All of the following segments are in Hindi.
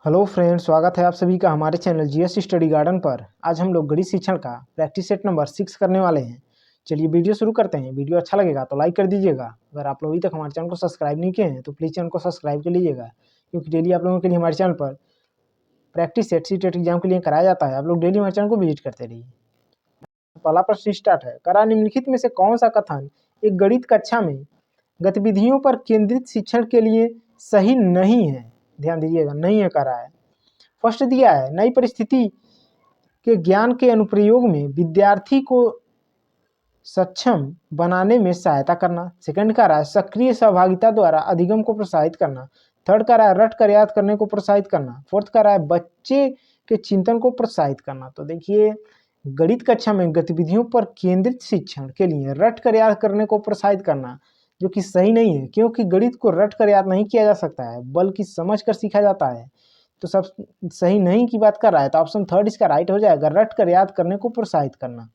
हेलो फ्रेंड्स, स्वागत है आप सभी का हमारे चैनल जीएस स्टडी गार्डन पर। आज हम लोग गणित शिक्षण का प्रैक्टिस सेट नंबर 6 करने वाले हैं। चलिए वीडियो शुरू करते हैं। वीडियो अच्छा लगेगा तो लाइक कर दीजिएगा। अगर आप लोग अभी तक हमारे चैनल को सब्सक्राइब नहीं किए हैं तो प्लीज़ चैनल को सब्सक्राइब कर लीजिएगा, क्योंकि डेली आप लोगों के लिए हमारे चैनल पर प्रैक्टिस सेट सीटेट एग्जाम के लिए कराया जाता है। आप लोग डेली हमारे चैनल को विजिट करते रहिए। पहला प्रश्न स्टार्ट है। करा निम्नलिखित में से कौन सा कथन एक गणित कक्षा में गतिविधियों पर केंद्रित शिक्षण के लिए सही नहीं है? ध्यान दीजिएगा, नहीं है करा है। फर्स्ट दिया है, नई परिस्थिति के ज्ञान के अनुप्रयोग में विद्यार्थी को सक्षम बनाने में सहायता करना। सेकंड का रहा है, सक्रिय सहभागिता द्वारा अधिगम को प्रोत्साहित करना। थर्ड का रहा है, रट कर याद करने को प्रोत्साहित करना। फोर्थ का रहा है, बच्चे के चिंतन को प्रोत्साहित करना। तो देखिए, गणित कक्षा में गतिविधियों पर केंद्रित शिक्षण के लिए रट कर याद करने को प्रोत्साहित करना, जो कि सही नहीं है, क्योंकि गणित को रट कर याद नहीं किया जा सकता है, बल्कि समझ कर सीखा जाता है। तो सब सही नहीं की बात कर रहा है, तो ऑप्शन थर्ड इसका राइट हो जाएगा, रट कर याद करने को प्रोत्साहित करना।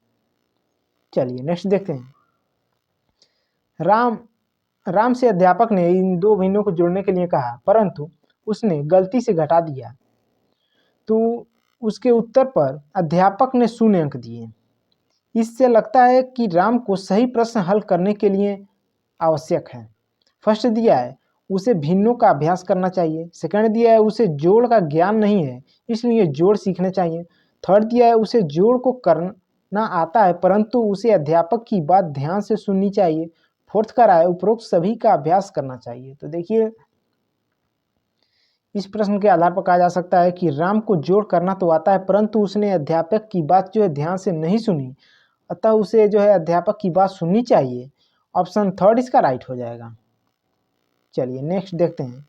चलिए नेक्स्ट देखते हैं। राम से अध्यापक ने इन दो भिन्नों को जोड़ने के लिए कहा, परंतु उसने गलती से घटा दिया, तो उसके उत्तर पर अध्यापक ने 0 अंक दिए। इससे लगता है कि राम को सही प्रश्न हल करने के लिए आवश्यक है। फर्स्ट दिया है, उसे भिन्नों का अभ्यास करना चाहिए। सेकंड दिया है, उसे जोड़ का ज्ञान नहीं है, इसलिए जोड़ सीखने चाहिए। थर्ड दिया है, उसे जोड़ को करना आता है, परंतु उसे अध्यापक की बात ध्यान से सुननी चाहिए। फोर्थ का है, उपरोक्त सभी का अभ्यास करना चाहिए। तो देखिए, इस प्रश्न के आधार पर कहा जा सकता है कि राम को जोड़ करना तो आता है, परंतु उसने अध्यापक की बात जो है ध्यान से नहीं सुनी, अतः उसे जो है अध्यापक की बात सुननी चाहिए। ऑप्शन थर्ड इसका राइट हो जाएगा। चलिए नेक्स्ट देखते हैं।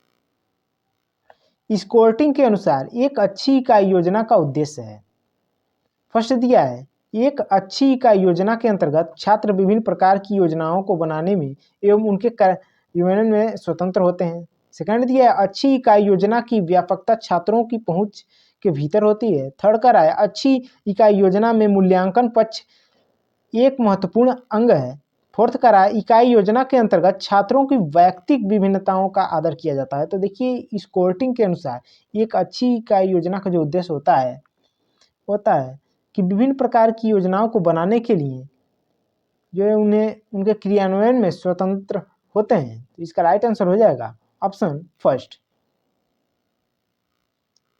स्कोर्टिंग के अनुसार एक अच्छी इकाई योजना का उद्देश्य है। फर्स्ट दिया है, एक अच्छी इकाई योजना के अंतर्गत छात्र विभिन्न प्रकार की योजनाओं को बनाने में एवं उनके कार्यान्वयन में स्वतंत्र होते हैं। सेकंड दिया है, अच्छी इकाई योजना की व्यापकता छात्रों की पहुंच के भीतर होती है। थर्ड का है, अच्छी इकाई योजना में मूल्यांकन पक्ष एक महत्वपूर्ण अंग है। फोर्थ का रहा है, इकाई योजना के अंतर्गत छात्रों की वैयक्तिक विभिन्नताओं का आदर किया जाता है। तो देखिए, स्कोर्टिंग के अनुसार एक अच्छी इकाई योजना का जो उद्देश्य होता है कि विभिन्न प्रकार की योजनाओं को बनाने के लिए जो है उन्हें उनके क्रियान्वयन में स्वतंत्र होते हैं। तो इसका राइट आंसर हो जाएगा ऑप्शन फर्स्ट।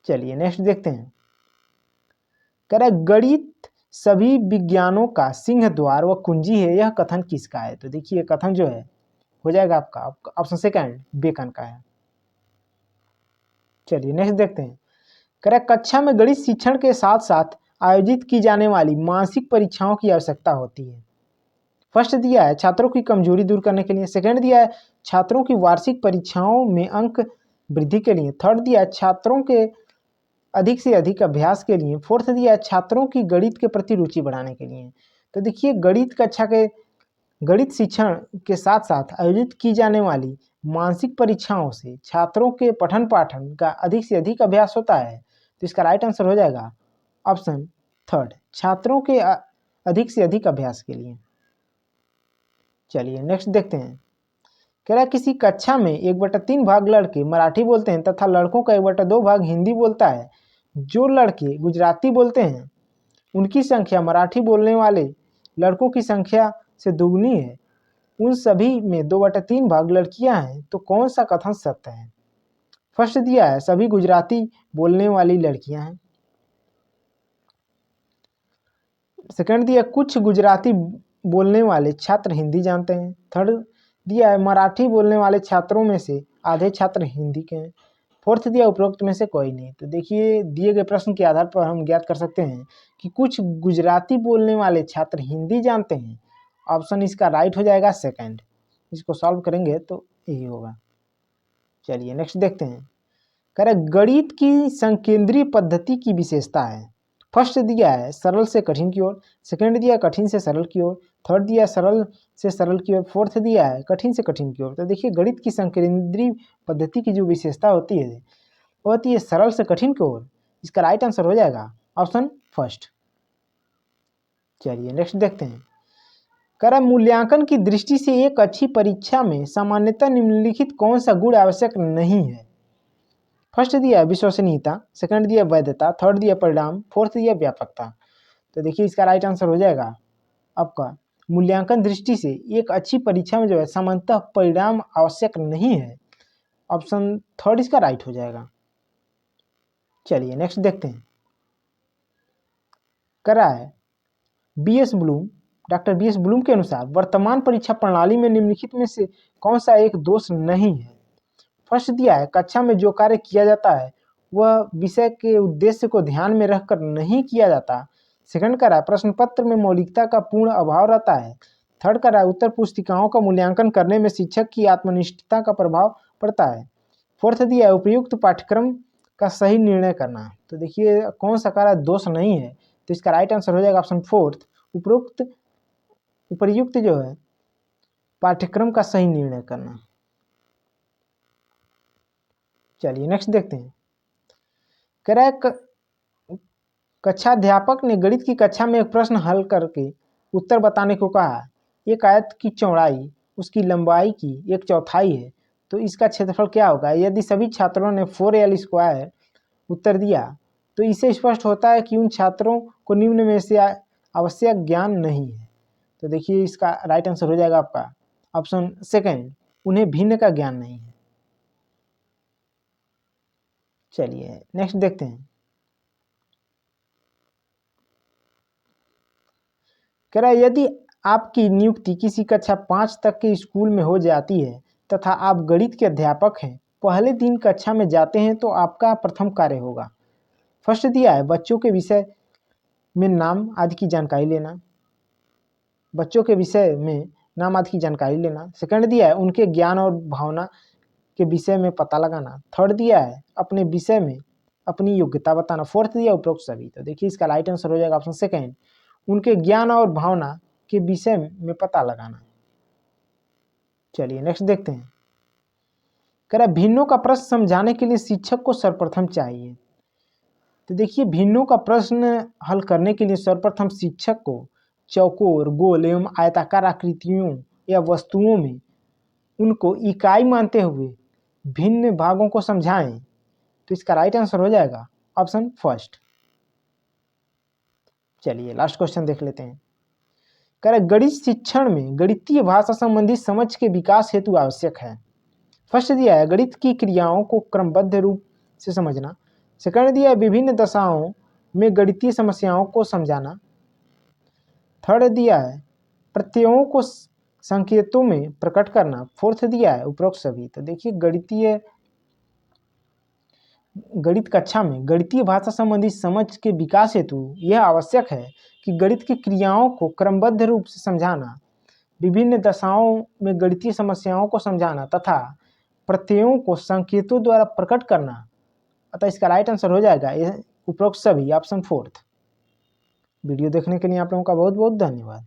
चलिए नेक्स्ट देखते हैं। कह रहा है, गणित सभी विज्ञानों का सिंह द्वार व कुंजी है, यह कथन किसका है? तो देखिए, कथन जो है हो जाएगा आपका ऑप्शन सेकंड, बेकन का है। चलिए नेक्स्ट देखते हैं। कह रहा है, कक्षा में गणित शिक्षण के साथ साथ आयोजित की जाने वाली मानसिक परीक्षाओं की आवश्यकता होती है। फर्स्ट दिया है, छात्रों की कमजोरी दूर करने के लिए। सेकंड दिया है, छात्रों की वार्षिक परीक्षाओं में अंक वृद्धि के लिए। थर्ड दिया है, छात्रों के अधिक से अधिक अभ्यास के लिए। फोर्थ दिया है, छात्रों की गणित के प्रति रुचि बढ़ाने के लिए। तो देखिए, गणित कक्षा के गणित शिक्षण के साथ साथ आयोजित की जाने वाली मानसिक परीक्षाओं से छात्रों के पठन पाठन का अधिक से अधिक अभ्यास होता है। तो इसका राइट आंसर हो जाएगा ऑप्शन थर्ड, छात्रों के अधिक से अधिक अभ्यास के लिए। चलिए नेक्स्ट देखते हैं। कह रहा है, किसी कक्षा में 1/3 भाग लड़के मराठी बोलते हैं तथा लड़कों का 1/2 भाग हिंदी बोलता है। जो लड़के गुजराती बोलते हैं उनकी संख्या मराठी बोलने वाले लड़कों की संख्या से दुगनी है। उन सभी में 2/3 भाग लड़कियां हैं, तो कौन सा कथन सत्य है? फर्स्ट दिया है, सभी गुजराती बोलने वाली लड़कियां हैं। सेकंड दिया, कुछ गुजराती बोलने वाले छात्र हिंदी जानते हैं। थर्ड दिया है, मराठी बोलने वाले छात्रों में से आधे छात्र हिंदी के हैं। फोर्थ दिया, उपरोक्त में से कोई नहीं। तो देखिए, दिए गए प्रश्न के आधार पर हम ज्ञात कर सकते हैं कि कुछ गुजराती बोलने वाले छात्र हिंदी जानते हैं। ऑप्शन इसका राइट हो जाएगा सेकंड। इसको सॉल्व करेंगे तो यही होगा। चलिए नेक्स्ट देखते हैं। कह रहे, गणित की संकेंद्रीय पद्धति की विशेषता है। फर्स्ट दिया है, सरल से कठिन की ओर। सेकंड दिया कठिन से सरल की ओर। थर्ड दिया सरल से सरल की ओर। फोर्थ दिया है कठिन से कठिन की ओर। तो देखिए, गणित की संकेंद्रीय पद्धति की जो विशेषता होती है वो होती है सरल से कठिन की ओर। इसका राइट आंसर हो जाएगा ऑप्शन फर्स्ट। चलिए नेक्स्ट देखते हैं। कह रहा, मूल्यांकन की दृष्टि से एक अच्छी परीक्षा में सामान्यतः निम्नलिखित कौन सा गुण आवश्यक नहीं है? फर्स्ट दिया है विश्वसनीयता, सेकंड दिया वैधता, थर्ड दिया परिणाम, फोर्थ दिया व्यापकता। तो देखिए इसका राइट आंसर हो जाएगा आपका मूल्यांकन दृष्टि से एक अच्छी परीक्षा में जो है सामान्यतः परिणाम आवश्यक नहीं है। ऑप्शन थर्ड इसका राइट हो जाएगा। चलिए नेक्स्ट देखते हैं। करा है BS Bloom, doctor BS Bloom के अनुसार वर्तमान परीक्षा प्रणाली में निम्नलिखित में से कौन सा एक दोष नहीं है। फर्स्ट दिया है कक्षा में जो कार्य किया जाता है वह विषय के उद्देश्य को ध्यान में रखकर नहीं किया जाता। सेकंड करा है प्रश्न पत्र में मौलिकता का पूर्ण अभाव रहता है। थर्ड करा है उत्तर पुस्तिकाओं का मूल्यांकन करने में शिक्षक की आत्मनिष्ठता का प्रभाव पड़ता है। फोर्थ दिया है उपयुक्त पाठ्यक्रम का सही निर्णय करना। तो देखिए कौन सा कार्य दोष नहीं है, तो इसका राइट आंसर हो जाएगा ऑप्शन फोर्थ उपर्युक्त जो है पाठ्यक्रम का सही निर्णय करना। चलिए नेक्स्ट देखते हैं। कह रहा है कक्षाध्यापक ने गणित की कक्षा में एक प्रश्न हल करके उत्तर बताने को कहा। एक आयत की चौड़ाई उसकी लंबाई की एक चौथाई है, तो इसका क्षेत्रफल क्या होगा। यदि सभी छात्रों ने 4l² उत्तर दिया तो इससे स्पष्ट होता है कि उन छात्रों को निम्न में से आवश्यक ज्ञान नहीं है। तो देखिए इसका राइट आंसर हो जाएगा आपका ऑप्शन सेकंड, उन्हें भिन्न का ज्ञान नहीं है। चलिए नेक्स्ट देखते हैं। कह रहा है यदि आपकी नियुक्ति किसी कक्षा 5 तक के स्कूल में हो जाती है तथा आप गणित के अध्यापक हैं, पहले दिन कक्षा में जाते हैं तो आपका प्रथम कार्य होगा। फर्स्ट दिया है बच्चों के विषय में नाम आदि की जानकारी लेना, बच्चों के विषय में नाम आदि की जानकारी लेना। सेकंड दिया है उनके ज्ञान और भावना के विषय में पता लगाना। थर्ड दिया है अपने विषय में अपनी योग्यता बताना। फोर्थ दिया उपरोक्त सभी। तो देखिए इसका राइट आंसर हो जाएगा ऑप्शन सेकंड, उनके ज्ञान और भावना के विषय में पता लगाना। चलिए नेक्स्ट देखते हैं। कह रहा भिन्नों का प्रश्न समझाने के लिए शिक्षक को सर्वप्रथम चाहिए। तो देखिए भिन्नों का प्रश्न हल करने के लिए सर्वप्रथम शिक्षक को चौकोर, गोल एवं आयताकार आकृतियों या वस्तुओं में उनको इकाई मानते हुए भिन्न भागों को समझाएं। तो इसका राइट आंसर हो जाएगा ऑप्शन फर्स्ट। चलिए लास्ट क्वेश्चन देख लेते हैं। कह रहे गणित शिक्षण में गणितीय भाषा संबंधी समझ के विकास हेतु आवश्यक है। फर्स्ट दिया है गणित की क्रियाओं को क्रमबद्ध रूप से समझना। सेकंड दिया है विभिन्न दशाओं में गणितीय समस्याओं को समझाना। थर्ड दिया है प्रत्ययों को संकेतों में प्रकट करना। फोर्थ दिया है उपरोक्त सभी। तो देखिए गणित कक्षा में गणितीय भाषा संबंधी समझ के विकास हेतु यह आवश्यक है कि गणित की क्रियाओं को क्रमबद्ध रूप से समझाना, विभिन्न दशाओं में गणितीय समस्याओं को समझाना तथा प्रत्ययों को संकेतों द्वारा प्रकट करना। अतः इसका राइट आंसर हो जाएगा यह उपरोक्त सभी, ऑप्शन फोर्थ। वीडियो देखने के लिए आप लोगों का बहुत बहुत धन्यवाद।